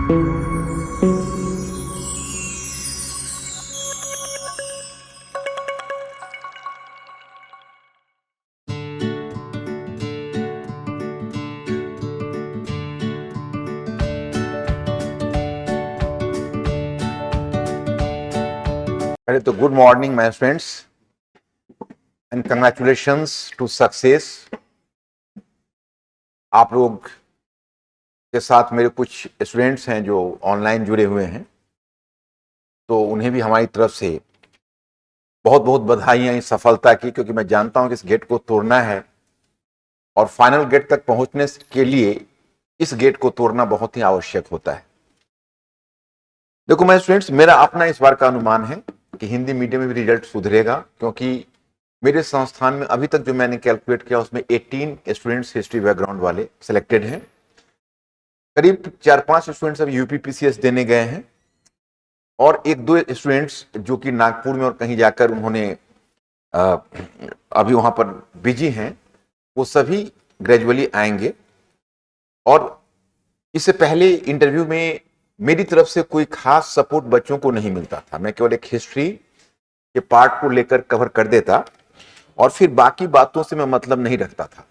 पहले तो good morning my friends and congratulations to success. आप लोग के साथ मेरे कुछ स्टूडेंट्स हैं जो ऑनलाइन जुड़े हुए हैं, तो उन्हें भी हमारी तरफ से बहुत बहुत बधाइयां इस सफलता की, क्योंकि मैं जानता हूं कि इस गेट को तोड़ना है और फाइनल गेट तक पहुंचने के लिए इस गेट को तोड़ना बहुत ही आवश्यक होता है। देखो माय स्टूडेंट्स, मेरा अपना इस बार का अनुमान है कि हिंदी मीडियम में भी रिजल्ट सुधरेगा, क्योंकि मेरे संस्थान में अभी तक जो मैंने कैलकुलेट किया उसमें 18 स्टूडेंट्स हिस्ट्री बैकग्राउंड वाले सिलेक्टेड हैं। करीब 4-5 स्टूडेंट्स अभी यूपीपीसीएस देने गए हैं और 1-2 स्टूडेंट्स जो कि नागपुर में और कहीं जाकर उन्होंने अभी वहां पर बिजी हैं, वो सभी ग्रेजुअली आएंगे। और इससे पहले इंटरव्यू में मेरी तरफ से कोई खास सपोर्ट बच्चों को नहीं मिलता था। मैं केवल एक हिस्ट्री के पार्ट को लेकर कवर कर देता और फिर बाकी बातों से मैं मतलब नहीं रखता था।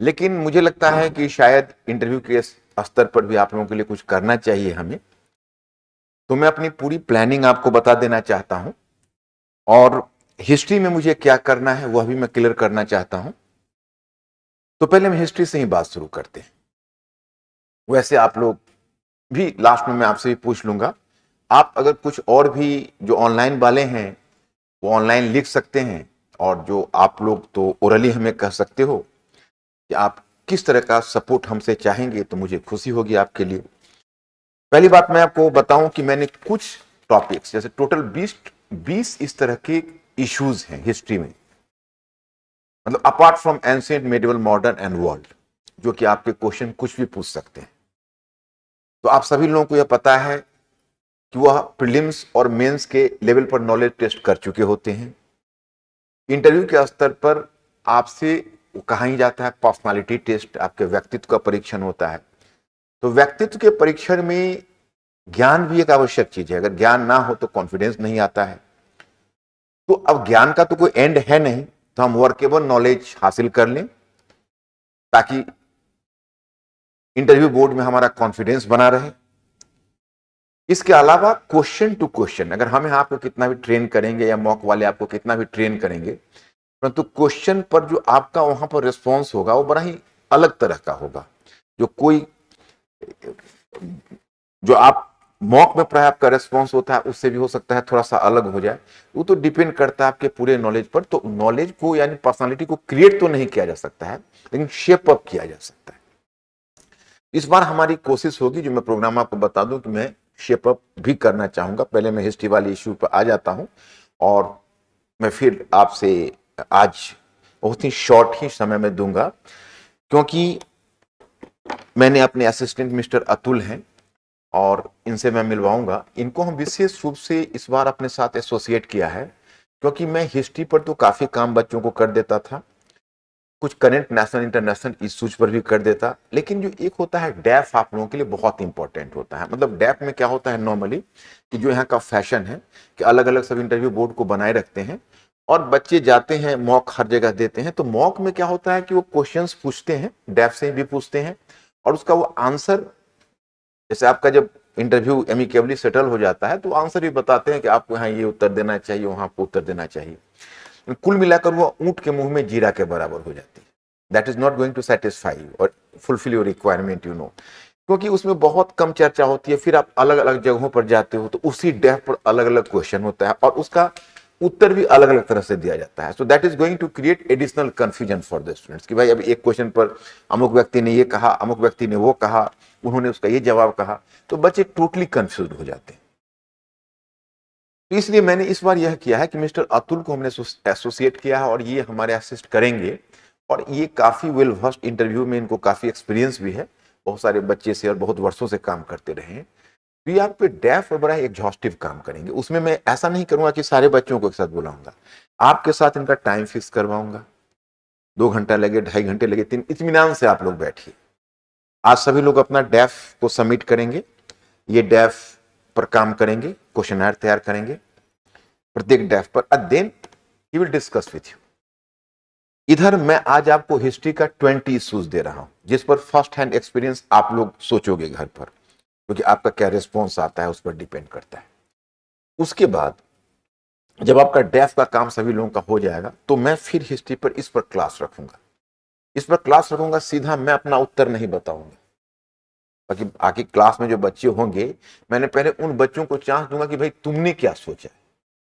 लेकिन मुझे लगता है कि शायद इंटरव्यू के स्तर पर भी आप लोगों के लिए कुछ करना चाहिए हमें, तो मैं अपनी पूरी प्लानिंग आपको बता देना चाहता हूं और हिस्ट्री में मुझे क्या करना है वह भी मैं क्लियर करना चाहता हूं। तो पहले हम हिस्ट्री से ही बात शुरू करते हैं। वैसे आप लोग भी लास्ट में मैं आपसे भी पूछ लूंगा, आप अगर कुछ और भी जो ऑनलाइन वाले हैं वो ऑनलाइन लिख सकते हैं, और जो आप लोग तो ओरली हमें कह सकते हो कि आप किस तरह का सपोर्ट हमसे चाहेंगे, तो मुझे खुशी होगी आपके लिए। पहली बात मैं आपको बताऊं कि मैंने कुछ टॉपिक्स, जैसे टोटल 20 इस तरह के इश्यूज हैं हिस्ट्री में, मतलब apart from ancient, medieval, modern and world, जो कि आपके क्वेश्चन कुछ भी पूछ सकते हैं। तो आप सभी लोगों को यह पता है कि वह प्रीलिम्स और मेंस के लेवल पर नॉलेज टेस्ट कर चुके होते हैं। इंटरव्यू के स्तर पर आपसे कहा ही जाता है पर्सनालिटी टेस्ट, आपके व्यक्तित्व का परीक्षण होता है। तो व्यक्तित्व के परीक्षण में ज्ञान भी एक आवश्यक चीज है। अगर ज्ञान ना हो तो कॉन्फिडेंस नहीं आता है। तो अब ज्ञान का तो कोई एंड है नहीं, तो हम वर्केबल नॉलेज हासिल कर लें ताकि इंटरव्यू बोर्ड में हमारा कॉन्फिडेंस बना रहे। इसके अलावा क्वेश्चन टू क्वेश्चन, अगर हमें आपको कितना भी ट्रेन करेंगे या मॉक वाले आपको कितना भी ट्रेन करेंगे, परंतु क्वेश्चन पर जो आपका वहां पर रिस्पॉन्स होगा वो बड़ा ही अलग तरह का होगा। जो आप मॉक में प्राय आपका रेस्पॉन्स होता है उससे भी हो सकता है थोड़ा सा अलग हो जाए। वो तो डिपेंड करता है आपके पूरे नॉलेज पर। तो नॉलेज को यानी पर्सनालिटी को क्रिएट तो नहीं किया जा सकता है, लेकिन शेप अप किया जा सकता है। इस बार हमारी कोशिश होगी, जो मैं प्रोग्राम आपको बता दूं, कि मैं शेप अप भी करना चाहूंगा। पहले मैं हिस्ट्री वाली इश्यू पर आ जाता हूं और मैं फिर आपसे आज बहुत ही शॉर्ट ही समय में दूंगा, क्योंकि मैंने अपने असिस्टेंट मिस्टर अतुल हैं और इनसे मैं मिलवाऊंगा। इनको हम विशेष रूप से इस बार अपने साथ एसोसिएट किया है, क्योंकि मैं हिस्ट्री पर तो काफी काम बच्चों को कर देता था, कुछ करंट नेशनल इंटरनेशनल इश्यूज पर भी कर देता, लेकिन जो एक होता है डेफ आप लोगों के लिए बहुत इंपॉर्टेंट होता है। मतलब डेफ में क्या होता है नॉर्मली, कि जो यहाँ का फैशन है कि अलग अलग सब इंटरव्यू बोर्ड को बनाए रखते हैं और बच्चे जाते हैं मॉक हर जगह देते हैं। तो मॉक में क्या होता है कि वो क्वेश्चंस पूछते हैं, डेफ से भी पूछते हैं, और उसका वो आंसर, जैसे आपका जब इंटरव्यू एमिकेबली सेटल हो जाता है तो आंसर भी बताते हैं कि आपको यहाँ ये उत्तर देना चाहिए, वहां आपको उत्तर देना चाहिए। कुल मिलाकर वो ऊंट के मुंह में जीरा के बराबर हो जाती है। That is not going to satisfy you और fulfil your requirement, you know, क्योंकि उसमें बहुत कम चर्चा होती है। फिर आप अलग अलग जगहों पर जाते हो तो उसी डेफ पर अलग अलग क्वेश्चन होता है और उसका उत्तर भी अलग अलग तरह से दिया जाता है। So that is going to create additional confusion for the students, कि भाई अब एक क्वेश्चन पर अमुक व्यक्ति ने ये कहा, अमुक व्यक्ति ने वो कहा, उन्होंने उसका ये जवाब कहा, तो बच्चे टोटली कंफ्यूज हो जाते हैं। तो इसलिए मैंने इस बार यह किया है कि मिस्टर अतुल को हमने एसोसिएट किया है और ये हमारे असिस्ट करेंगे। और ये काफी वेल वर्स्ड इंटरव्यू में, इनको काफी एक्सपीरियंस भी है, बहुत सारे बच्चे से और बहुत वर्षों से काम करते रहे हैं। तो ये आप पे डेफ और बड़ा एग्जॉस्टिव काम करेंगे। उसमें मैं ऐसा नहीं करूंगा कि सारे बच्चों को एक साथ बुलाऊंगा, आपके साथ इनका टाइम फिक्स करवाऊंगा। 2 घंटा लगे, 2.5 घंटे लगे, 3, इत्मीनान से आप लोग बैठिए। आज सभी लोग अपना डेफ को सबमिट करेंगे, ये डेफ पर काम करेंगे, क्वेश्चनर तैयार करेंगे प्रत्येक डेफ पर, then he will discuss with you. इधर मैं आज आपको हिस्ट्री का 20 इश्यूज दे रहा हूं, जिस पर फर्स्ट हैंड एक्सपीरियंस आप लोग सोचोगे घर पर, क्योंकि आपका क्या रिस्पॉन्स आता है उस पर डिपेंड करता है। उसके बाद जब आपका डेफ का काम सभी लोगों का हो जाएगा तो मैं फिर हिस्ट्री पर इस पर क्लास रखूंगा। इस पर क्लास रखूंगा, सीधा मैं अपना उत्तर नहीं बताऊंगा, बाकी आगे क्लास में जो बच्चे होंगे मैंने पहले उन बच्चों को चांस दूंगा कि भाई तुमने क्या सोचा है,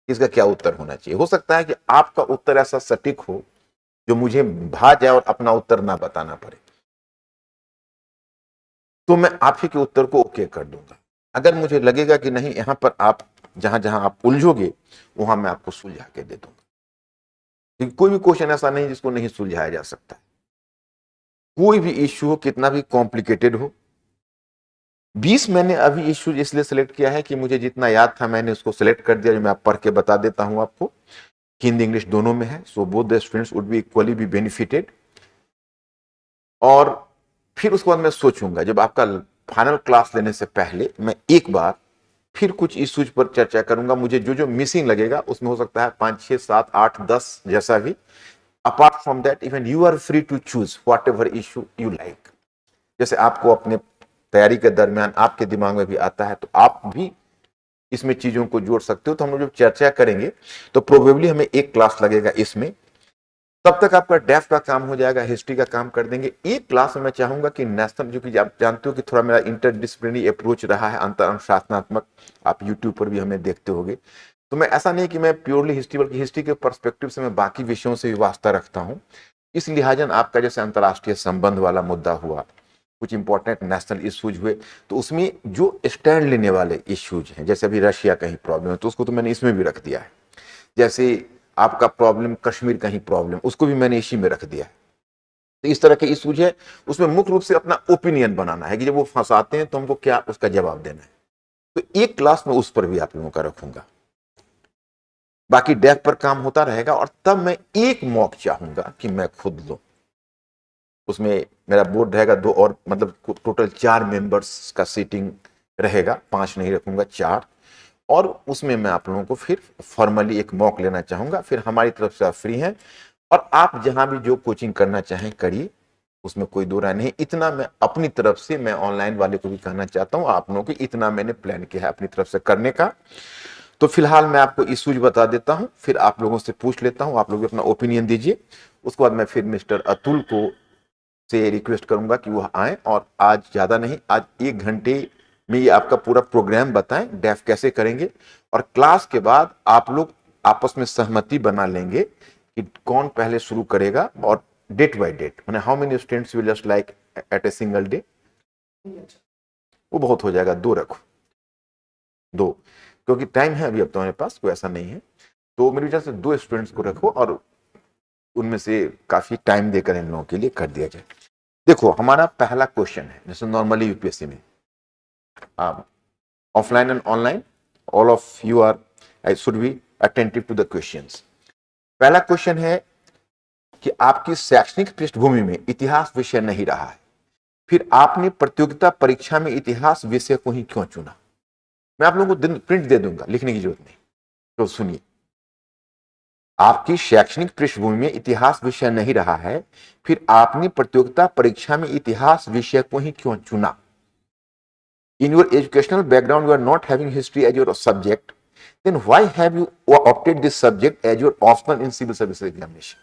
इसका क्या उत्तर होना चाहिए। हो सकता है कि आपका उत्तर ऐसा सटीक हो जो मुझे भा जाए और अपना उत्तर ना बताना पड़े, तो मैं आप ही के उत्तर को ओके कर दूंगा। अगर मुझे लगेगा कि नहीं, यहां पर आप जहां जहां आप उलझोगे वहां मैं आपको सुलझा के दे दूंगा, क्योंकि कोई भी क्वेश्चन ऐसा नहीं जिसको नहीं सुलझाया जा सकता। कोई भी इश्यू हो, कितना भी कॉम्प्लिकेटेड हो। 20 मैंने अभी इश्यू इसलिए सिलेक्ट किया है कि मुझे जितना याद था मैंने उसको सिलेक्ट कर दिया, जो मैं आप पढ़ के बता देता हूं आपको। हिंदी इंग्लिश दोनों में है, so both the students would be equally be benefited. और फिर उसके बाद मैं सोचूंगा, जब आपका फाइनल क्लास लेने से पहले मैं एक बार फिर कुछ इश्यूज पर चर्चा करूंगा। मुझे जो जो मिसिंग लगेगा उसमें हो सकता है 5, 6, 7, 8, 10 जैसा भी। Apart from that even you are free to choose whatever issue you like. जैसे आपको अपने तैयारी के दरमियान आपके दिमाग में भी आता है तो आप भी इसमें चीजों को जोड़ सकते हो। तो हम लोग जब चर्चा करेंगे तो प्रोबेबली हमें एक क्लास लगेगा इसमें, तब तक आपका डेफ का काम हो जाएगा, हिस्ट्री का काम कर देंगे। एक क्लास में मैं चाहूंगा कि नेशनल, जो कि आप जानते हो कि थोड़ा मेरा इंटरडिसिप्लिनरी अप्रोच रहा है, अंतर अनुशासनात्मक, आप यूट्यूब पर भी हमें देखते होंगे। तो मैं ऐसा नहीं कि मैं प्योरली हिस्ट्री, बल्कि हिस्ट्री के पर्सपेक्टिव से मैं बाकी विषयों से भी वास्ता रखता हूं। इस लिहाजन आपका जैसे अंतर्राष्ट्रीय संबंध वाला मुद्दा हुआ, कुछ इंपॉर्टेंट नेशनल इश्यूज हुए, तो उसमें जो स्टैंड लेने वाले इश्यूज हैं, जैसे अभी रशिया का ही प्रॉब्लम है तो उसको तो मैंने इसमें भी रख दिया है। जैसे आपका प्रॉब्लम कश्मीर का ही प्रॉब्लम, उसको भी मैंने इसी में रख दिया है। तो इस तरह के इश्यूज है, उसमें मुख्य रूप से अपना ओपिनियन बनाना है कि जब वो फंसाते हैं तो हमको क्या उसका जवाब देना है। तो एक क्लास में उस पर भी आप लोगों का रखूंगा, बाकी डेफ पर काम होता रहेगा। और तब मैं एक मॉक चाहूंगा कि मैं खुद लूं। उसमें मेरा बोर्ड रहेगा 2 और, मतलब टोटल 4 मेंबर्स का सीटिंग रहेगा, 5 नहीं रखूंगा, 4। और उसमें मैं आप लोगों को फिर फॉर्मली एक मॉक लेना चाहूंगा। फिर हमारी तरफ से आप फ्री हैं और आप जहां भी जो कोचिंग करना चाहें करिए, उसमें कोई दो राय नहीं। इतना मैं अपनी तरफ से, मैं ऑनलाइन वाले को भी कहना चाहता हूं, आप लोगों को इतना मैंने प्लान किया है अपनी तरफ से करने का। तो फिलहाल मैं आपको इश्यूज बता देता हूं, फिर आप लोगों से पूछ लेता हूं, आप लोग अपना ओपिनियन दीजिए। उसके बाद मैं फिर मिस्टर अतुल को से रिक्वेस्ट करूंगा कि वो आए और आज ज्यादा नहीं, आज 1 घंटे में ये आपका पूरा प्रोग्राम बताएं, डेफ कैसे करेंगे। और क्लास के बाद आप लोग आपस में सहमति बना लेंगे कि कौन पहले शुरू करेगा, और डेट बाय डेट, मैंने how many students will just like at a single day, वो बहुत हो जाएगा, 2 रखो, 2, क्योंकि टाइम है अभी अब तो हमारे पास, कोई ऐसा नहीं है। तो मेरी वजह से 2 स्टूडेंट्स को रखो और उनमें से काफी टाइम देकर इन लोगों के लिए कर दिया जाए। देखो हमारा पहला क्वेश्चन है, जैसे नॉर्मली यूपीएससी में offline and online, all of you are, I should be attentive to the questions. पहला क्वेश्चन है कि आपकी शैक्षणिक पृष्ठभूमि में इतिहास विषय नहीं रहा है, फिर आपने प्रतियोगिता परीक्षा में इतिहास विषय को ही क्यों चुना। मैं आप लोगों को प्रिंट दे दूंगा, लिखने की जरूरत नहीं। तो सुनिए, आपकी शैक्षणिक पृष्ठभूमि में इतिहास विषय नहीं रहा है, फिर आपने प्रतियोगिता परीक्षा में इतिहास विषय को ही क्यों चुना। In your educational background, you are not having history as your subject, then why have you opted this subject as your optional in civil service examination?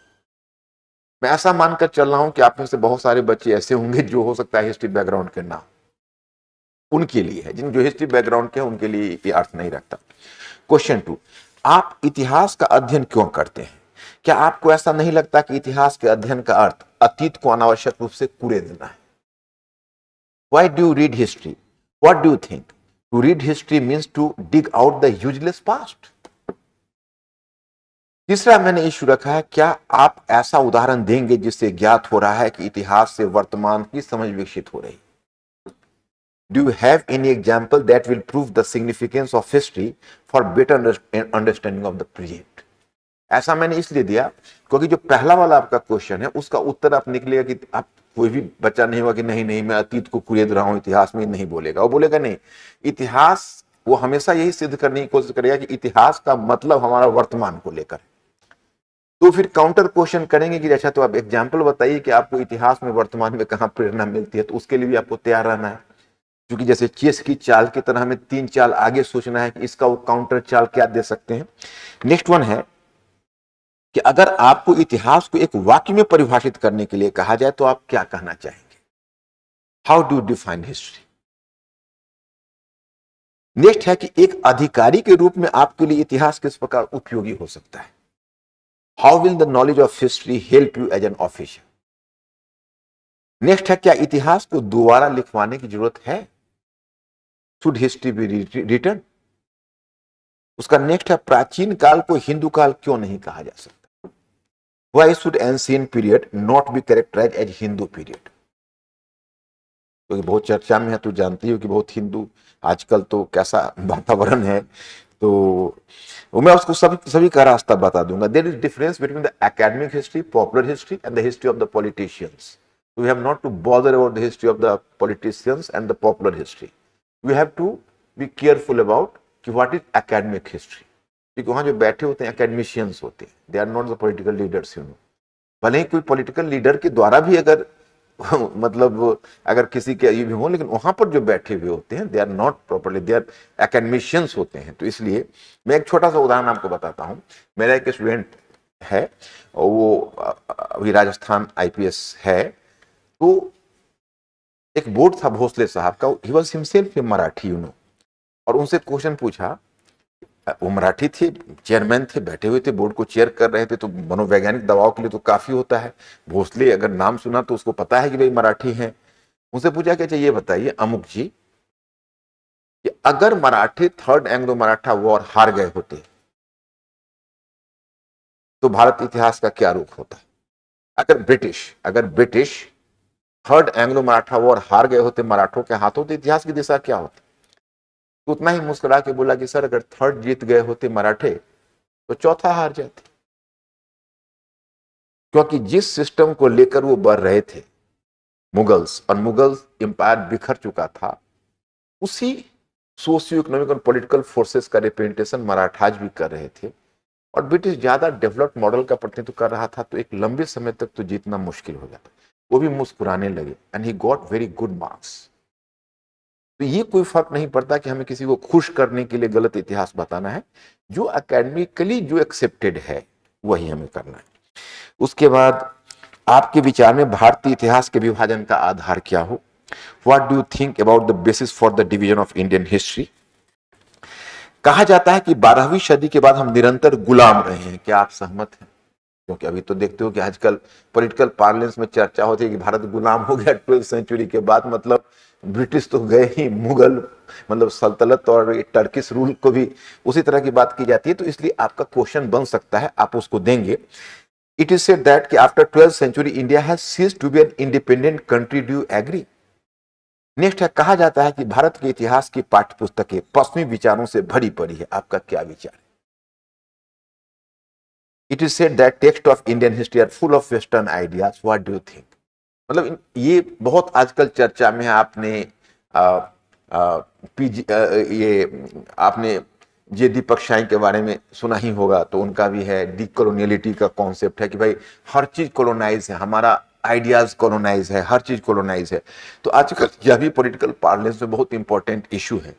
मैं ऐसा मानकर चल रहा हूं कि आप में से बहुत सारे बच्चे ऐसे होंगे जो हो सकता है हिस्ट्री बैकग्राउंड के ना, उनके लिए है। जिन जो हिस्ट्री बैकग्राउंड के हैं उनके लिए ये अर्थ नहीं रखता। क्वेश्चन 2, आप इतिहास का अध्ययन क्यों करते हैं। क्या आपको ऐसा नहीं लगता कि इतिहास के अध्ययन का अर्थ अतीत को अनावश्यक रूप से कूड़े देना है। Why do you read history? What do you think? To read history means to dig out the useless past. तीसरा मैंने इश्यू रखा है, क्या आप ऐसा उदाहरण देंगे जिससे ज्ञात हो रहा है कि इतिहास से वर्तमान की समझ विकसित हो रही। Do you have any example that will prove the significance of history for better understanding of the present? ऐसा मैंने इसलिए दिया क्योंकि जो पहला वाला आपका क्वेश्चन है उसका उत्तर आप निकलेगा कि आप कोई भी बच्चा नहीं होगा कि नहीं नहीं मैं अतीत को कुरेद रहा हूं, इतिहास में नहीं बोलेगा। वो बोलेगा नहीं, इतिहास वो हमेशा यही सिद्ध करने की कोशिश करेगा कि इतिहास का मतलब हमारा वर्तमान को लेकर। तो फिर काउंटर क्वेश्चन करेंगे कि अच्छा तो आप एग्जाम्पल बताइए कि आपको इतिहास में वर्तमान में कहां प्रेरणा मिलती है। तो उसके लिए भी आपको तैयार रहना है, क्योंकि जैसे चेस की चाल की तरह हमें 3 चाल आगे सोचना है कि इसका वो काउंटर चाल क्या दे सकते हैं। नेक्स्ट वन है कि अगर आपको इतिहास को एक वाक्य में परिभाषित करने के लिए कहा जाए तो आप क्या कहना चाहेंगे? How do define history? Next है कि एक अधिकारी के रूप में आपके लिए इतिहास किस प्रकार उपयोगी हो सकता है? How will the knowledge of history help you as an officer? Next है, क्या इतिहास को दोबारा लिखवाने की जरूरत है? Should history be written? उसका नेक्स्ट है, प्राचीन काल को हिंदू काल क्यों नहीं कहा जा सकता? Why should ancient period not be characterized as Hindu period? क्योंकि बहुत चर्चा में है, तो जानती हो कि बहुत हिंदू आजकल तो कैसा वातावरण है। तो मैं उसको सभी का रास्ता बता दूंगा। There is difference between the academic history, popular history and the history of the politicians. We have not to bother about the history of the politicians and the popular history. We have to be careful about कि what is academic history, क्योंकि वहां जो बैठे होते हैं academicians होते हैं, they are not the political leaders, you know. भले ही कोई पॉलिटिकल लीडर के द्वारा भी अगर मतलब अगर किसी के ये भी हो, लेकिन वहां पर जो बैठे हुए होते हैं they are not properly, they are academicians होते हैं। तो इसलिए मैं एक छोटा सा उदाहरण आपको बताता हूं। मेरा एक स्टूडेंट है और वो अभी राजस्थान आईपीएस है। तो एक बोर्ड था भोसले साहब का, he was himself A Marathi, you know. और उनसे क्वेश्चन पूछा, वो मराठी थे, चेयरमैन थे, बैठे हुए थे, बोर्ड को चेयर कर रहे थे, तो मनोवैज्ञानिक दबाव के लिए तो काफी होता है। भोसले अगर नाम सुना तो उसको पता है कि भाई मराठी हैं। उनसे पूछा कि अच्छा ये बताइए अमुक जी, कि अगर मराठे थर्ड एंग्लो मराठा वॉर हार गए होते तो भारत इतिहास का क्या रूप होता? अगर British third Anglo Maratha war हार गए होते मराठों के हाथों, तो इतिहास की दिशा क्या होती? तो उतना ही मुस्कुरा के बोला कि सर अगर थर्ड जीत गए होते मराठे तो चौथा हार जाते। क्योंकि जिस सिस्टम को लेकर वो बढ़ रहे थे मुगल्स, और मुगल्स एम्पायर बिखर चुका था, उसी सोशियो इकोनॉमिक और पॉलिटिकल फोर्सेस का रिप्रेजेंटेशन मराठाज भी कर रहे थे, और ब्रिटिश ज्यादा डेवलप्ड मॉडल का प्रतिनिधित्व कर रहा था। तो एक लंबे समय तक तो जीतना मुश्किल हो जाता। वो भी मुस्कुराने लगे and he got very good marks. तो ये कोई फर्क नहीं पड़ता कि हमें किसी को खुश करने के लिए गलत इतिहास बताना है। जो अकेडमिकली जो एक्सेप्टेड है वही हमें करना है। उसके बाद आपके विचार में भारतीय इतिहास के विभाजन का आधार क्या हो? What do you think about the basis for the division of Indian history? कहा जाता है कि 12वीं सदी के बाद हम निरंतर गुलाम रहे हैं, क्या आप सहमत हैं? क्योंकि अभी तो देखते हो कि आजकल पॉलिटिकल पार्लेंस में चर्चा होती है कि भारत गुलाम हो गया 12वीं सेंचुरी के बाद। मतलब ब्रिटिश तो गए ही, मुगल मतलब सल्तनत और टर्किश रूल को भी उसी तरह की बात की जाती है। तो इसलिए आपका क्वेश्चन बन सकता है, आप उसको देंगे। It is said that after 12th century India has ceased to be an independent country. Do you agree? Next है, कहा जाता है कि भारत के इतिहास की पाठ्य पुस्तकें पश्चिमी विचारों से भरी पड़ी है, आपका क्या विचार है? It is said that texts of Indian history are full of Western ideas. What do you think? मतलब ये बहुत आजकल चर्चा में है। आपने आपने जे दीपक शाही के बारे में सुना ही होगा, तो उनका भी है डीकोलोनियलिटी का कॉन्सेप्ट है कि भाई हर चीज कोलोनाइज है, हमारा आइडियाज कोलोनाइज है, हर चीज कोलोनाइज है। तो आजकल यह भी पॉलिटिकल पार्लेंस में बहुत इंपॉर्टेंट इशू है।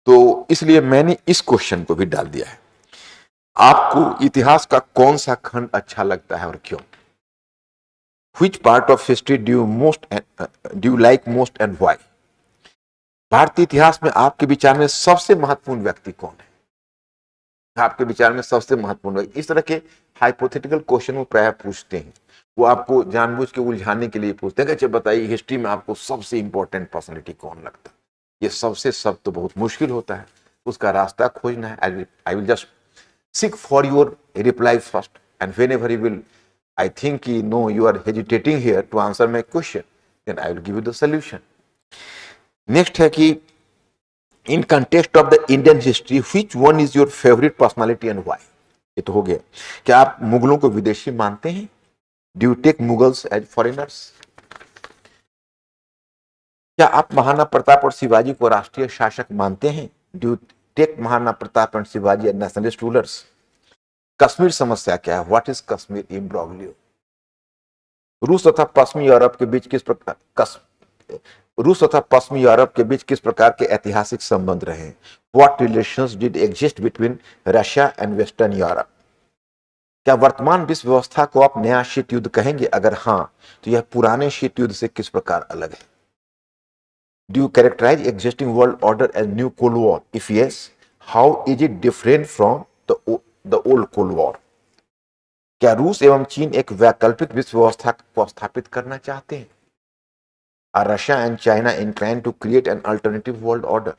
तो इसलिए मैंने इस क्वेश्चन को भी डाल दिया है। आपको इतिहास का कौन सा खंड अच्छा लगता है और क्यों? Which part of history do you like most and why? भारतीय इतिहास में आपके विचार में सबसे महत्वपूर्ण व्यक्ति कौन है? आपके विचार में सबसे महत्वपूर्ण व्यक्ति, इस तरह के हाइपोथेटिकल क्वेश्चन वो प्राय पूछते हैं। वो आपको जानबूझ के उलझाने के लिए पूछते हैं कि बताइए हिस्ट्री में आपको सबसे इंपॉर्टेंट पर्सनैलिटी कौन लगता है? ये सबसे सब तो बहुत मुश्किल होता है, उसका रास्ता खोजना है। I will just seek for your reply first, and whenever you will, I think you are hesitating here to answer my question, then I will give you the solution. Next है कि in context of the Indian history, which one is your favorite personality and why? ये तो हो गया। क्या आप मुगलों को विदेशी मानते हैं? Do you take Mughals as foreigners? क्या आप महाराणा प्रताप और शिवाजी को राष्ट्रीय शासक मानते हैं? Do you take Maharana Pratap and Shivaji as nationalist rulers? Kashmir समस्या क्या है? What is Kashmir imbroglio? रूस तथा पश्चिमी यूरोप के बीच किस प्रकार रूस तथा पश्चिमी यूरोप के बीच किस प्रकार के ऐतिहासिक संबंध रहे? What relations did exist between Russia and western Europe? क्या वर्तमान विश्व व्यवस्था को आप नया शीत युद्ध कहेंगे? अगर हाँ, तो यह पुराने शीत युद्ध से किस प्रकार अलग है? Do you characterize existing world order as new Cold War? If yes, how is it different from the old Cold War? क्या रूस एवं चीन एक वैकल्पिक विश्व व्यवस्था को स्थापित करना चाहते हैं? Are Russia and China inclined to create an alternative world order?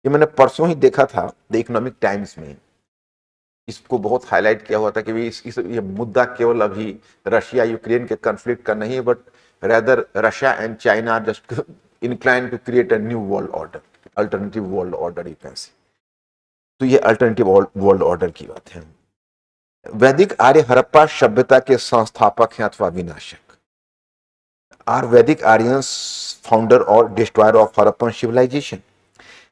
ये मैंने परसों ही देखा था द इकोनॉमिक टाइम्स में, इसको बहुत हाईलाइट किया हुआ था कि ये मुद्दा केवल अभी रशिया यूक्रेन के कॉन्फ्लिक्ट का नहीं है, but rather Russia and China are just inclined to create a new world order, alternative world order you can say. तो ये अल्टरनेटिव वर्ल्ड ऑर्डर की बात है। वैदिक आर्य हड़प्पा सभ्यता के संस्थापक हैं अथवा विनाशक? आर वैदिक आर्यंस फाउंडर और डिस्ट्रॉयर ऑफ हड़प्पन सिविलाइजेशन?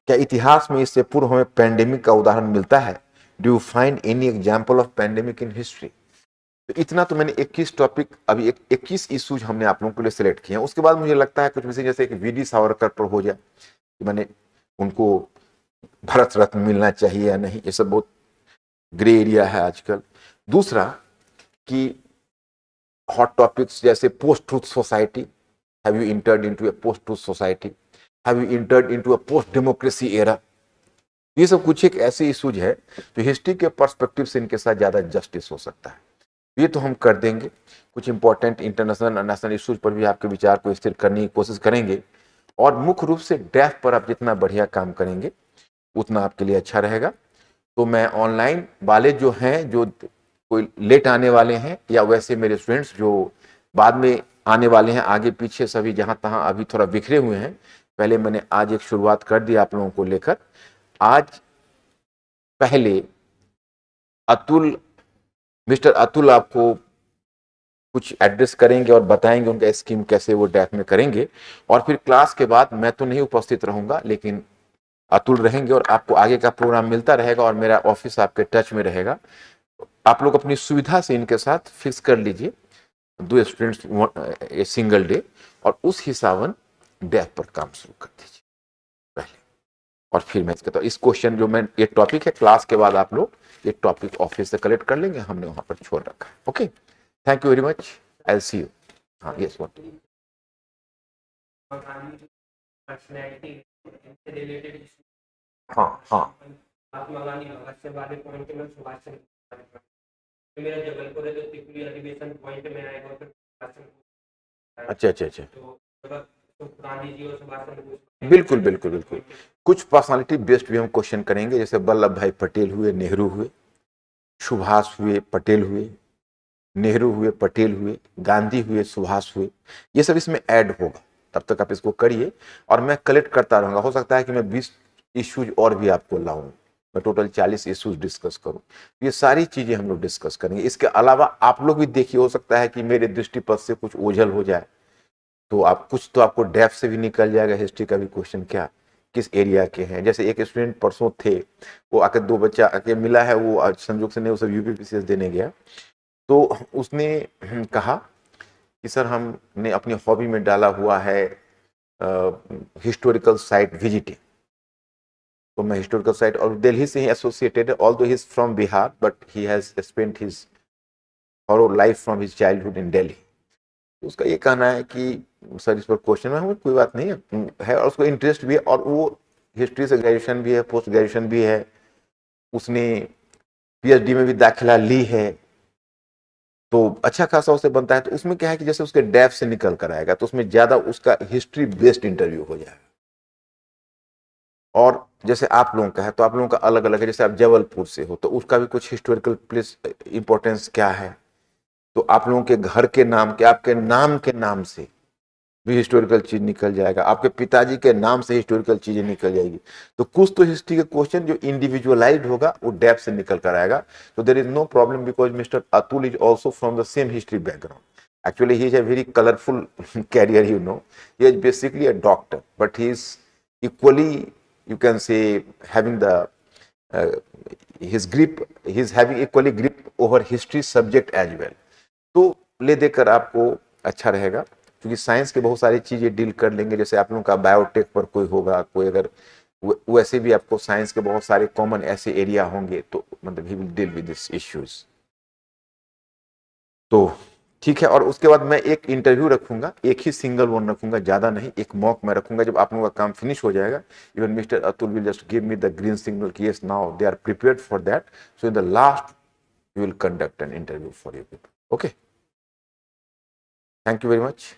क्या इतिहास में इससे पूर्व हमें पैंडेमिक का उदाहरण मिलता है? Do you find any example of pandemic in history? तो इतना तो मैंने 21 टॉपिक, अभी 21 इश्यूज हमने आप लोगों के लिए सिलेक्ट किए हैं। उसके बाद मुझे लगता है कुछ में से जैसे एक वीडी सावरकर पर हो जाए कि मैंने उनको भारत रत्न मिलना चाहिए या नहीं, ये सब बहुत ग्रे एरिया है आजकल। दूसरा कि हॉट टॉपिक्स जैसे post truth society, have you entered into a post truth society, have you entered into a post democracy era? ये सब कुछ एक ऐसे इश्यूज है जो हिस्ट्री के पर्सपेक्टिव से इनके साथ ज्यादा जस्टिस हो सकता है। ये तो हम कर देंगे। कुछ इंपॉर्टेंट इंटरनेशनल और नेशनल इश्यूज पर भी आपके विचार को स्थिर करने की कोशिश करेंगे, और मुख्य रूप से डेफ पर आप जितना बढ़िया काम करेंगे उतना आपके लिए अच्छा रहेगा। तो मैं ऑनलाइन वाले जो हैं, जो कोई लेट आने वाले हैं, या वैसे मेरे स्टूडेंट्स जो बाद में आने वाले हैं, आगे पीछे सभी जहां तहां अभी थोड़ा बिखरे हुए हैं, पहले मैंने आज एक शुरुआत कर दी आप लोगों को लेकर। आज पहले मिस्टर अतुल आपको कुछ एड्रेस करेंगे और बताएंगे उनका स्कीम कैसे वो डेफ में करेंगे, और फिर क्लास के बाद मैं तो नहीं उपस्थित रहूंगा, लेकिन अतुल रहेंगे और आपको आगे का प्रोग्राम मिलता रहेगा, और मेरा ऑफिस आपके टच में रहेगा। आप लोग अपनी सुविधा से इनके साथ फिक्स कर लीजिए 2 स्टूडेंट्स ए सिंगल डे, और उस हिसाबन डेफ पर काम शुरू कर दीजिए पहले, और फिर मैं इसके इस क्वेश्चन जो मैं ये टॉपिक है, क्लास के बाद आप लोग ये टॉपिक ऑफिस से कलेक्ट कर लेंगे, हमने वहां पर छोड़ रखा है। Okay, thank you very much, I will see you. हाँ, यस व्हाट? हाँ हाँ, महात्मा गांधी भगत से वाले पॉइंट में सुभाष चंद्र मेरा जबलपुर है, तो त्रिपुरी अधिवेशन पॉइंट में आएगा, फिर अच्छा अच्छा अच्छा, तो गांधी जी और सुभाष चंद्र बिल्कुल बिल्कुल बिल्कुल। कुछ पर्सनालिटी बेस्ड भी हम क्वेश्चन करेंगे, जैसे वल्लभ भाई पटेल हुए, नेहरू हुए, सुभाष हुए, पटेल हुए, नेहरू हुए, पटेल हुए, गांधी हुए, सुभाष हुए, ये सब इसमें ऐड होगा। तब तक आप इसको करिए और मैं कलेक्ट करता रहूंगा। हो सकता है कि मैं 20 इश्यूज और भी आपको लाऊं, मैं टोटल 40 इश्यूज डिस्कस करूं। ये सारी चीजें हम लोग डिस्कस करेंगे। इसके अलावा आप लोग भी देखिए, हो सकता है कि मेरे दृष्टिपथ से कुछ ओझल हो जाए, तो आप कुछ तो आपको डेप्थ से भी निकल जाएगा। हिस्ट्री का भी क्वेश्चन क्या किस एरिया के हैं, जैसे एक स्टूडेंट परसों थे, वो आके 2 बच्चा आके मिला है, वो आज संयोग से नहीं, वो सब यूपीपीसीएस देने गया, तो उसने कहा कि सर हमने अपनी हॉबी में डाला हुआ है हिस्टोरिकल साइट विजिटिंग। तो मैं हिस्टोरिकल साइट, और दिल्ली से ही एसोसिएटेड है, although he is from Bihar, but he has spent his thorough life from his childhood इन दिल्ली। उसका ये कहना है कि सर इस पर क्वेश्चन है, कोई बात नहीं है, और उसको इंटरेस्ट भी है, और वो हिस्ट्री से ग्रेजुएशन भी है, पोस्ट ग्रेजुएशन भी है, उसने पीएचडी में भी दाखिला ली है, तो अच्छा खासा उसे बनता है। तो उसमें क्या है कि जैसे उसके डेप्थ से निकल कर आएगा, तो उसमें ज्यादा उसका हिस्ट्री बेस्ड इंटरव्यू हो जाएगा। और जैसे आप लोगों का है, तो आप लोगों का अलग अलग है, जैसे आप जबलपुर से हो, तो उसका भी कुछ हिस्टोरिकल प्लेस इंपॉर्टेंस क्या है, तो आप लोगों के घर के नाम के, आपके नाम के नाम से भी हिस्टोरिकल चीज निकल जाएगा, आपके पिताजी के नाम से हिस्टोरिकल चीजें निकल जाएगी। तो कुछ तो हिस्ट्री के क्वेश्चन जो इंडिविजुअलाइज्ड होगा वो डेप्थ से निकल कर आएगा। तो there is no problem, because mister Atul is also from the same history background. Actually, he is a very colorful career, you know. He is basically a doctor, but he is equally, you can say, having the uh, his grip, he is having equally grip over history subject as well. तो ले देकर आपको अच्छा रहेगा, क्योंकि science के बहुत सारी चीजें डील कर लेंगे, जैसे आप लोगों का बायोटेक पर कोई होगा, कोई अगर वैसे भी आपको साइंस के बहुत सारे कॉमन ऐसे एरिया होंगे, तो मतलब he will deal with this issues. तो ठीक है, और उसके बाद मैं एक इंटरव्यू रखूंगा, एक ही सिंगल वन रखूंगा, ज्यादा नहीं, एक मॉक में रखूंगा। जब आप लोगों का काम फिनिश हो जाएगा, even mister Atul will just give me the green signal कि yes now they are prepared for that, so in the last you will conduct an interview for you people. Okay, thank you very much.